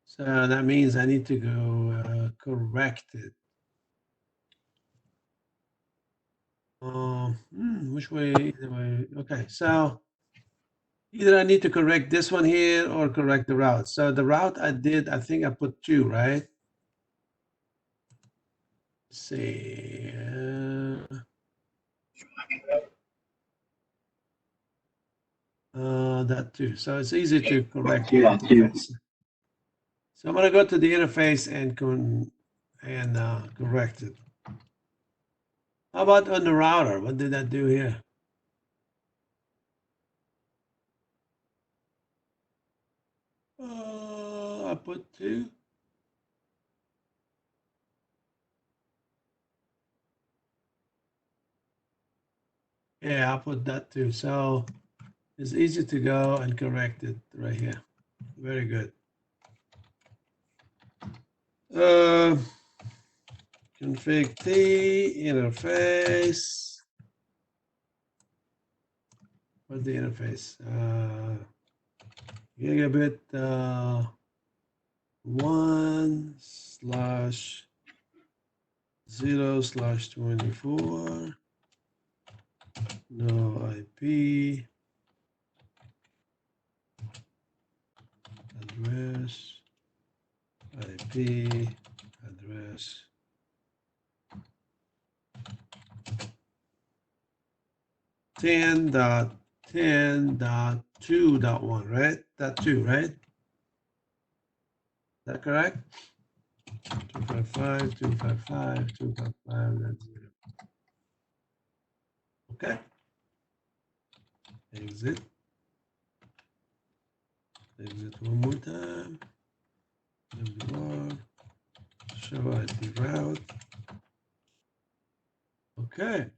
So that means I need to go correct it. Which way? Either way. Okay, so either I need to correct this one here or correct the route. So the route I did, I think I put 2, right? Let's see. That too. So it's easy to correct the interface. So I'm gonna go to the interface and correct it. How about on the router? What did that do here? I put 2. Yeah, I put that too. So it's easy to go and correct it right here. Very good. Config T interface. What's the interface? Gigabit 1/0/24. No IP address. IP address. .10.10.2.1, right? That 2, right? Is that correct? 255, 255, 255, that's 0. Okay. Exit. Exit one more time. Show IP route. Okay.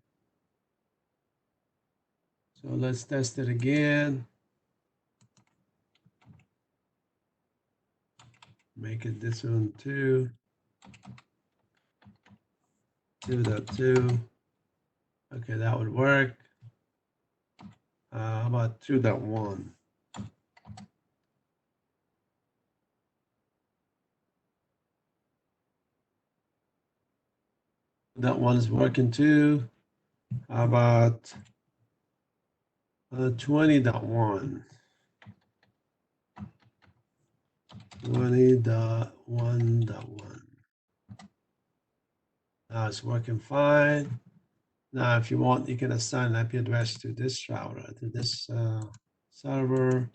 So let's test it again. Make it this one too. 2.2. Okay, that would work. How about 2.1? That one is working too. How about 20.1? 20.1.1. Now it's working fine. Now, if you want, you can assign an IP address to this router, to this server,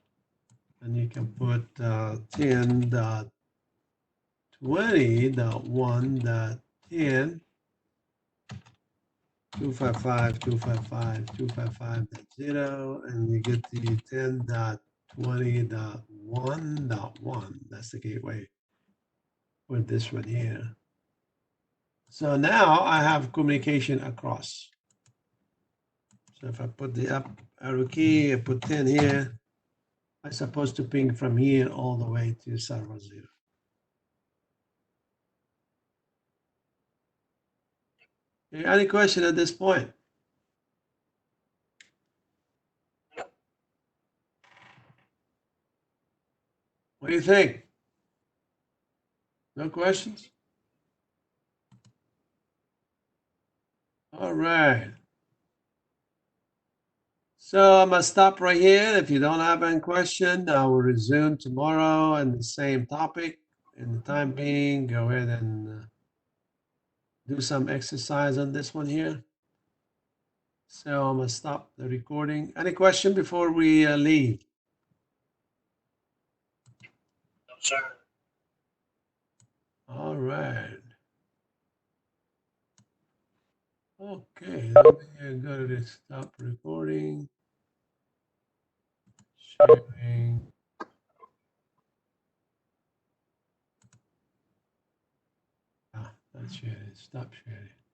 and you can put 10.20.1.10, 255.255.255.0, and you get the 10.20.1.1. That's the gateway with this one here. So now I have communication across. So if I put the up arrow key, I put 10 here, I'm supposed to ping from here all the way to server 0. Any question at this point? What do you think? No questions? All right. So I'm gonna stop right here. If you don't have any question, I will resume tomorrow and the same topic. In the time being, go ahead and do some exercise on this one here. So I'm gonna stop the recording. Any question before we leave? No, sir. All right. Okay, let me go to this stop recording. Sharing. Ah, not sharing. Stop sharing.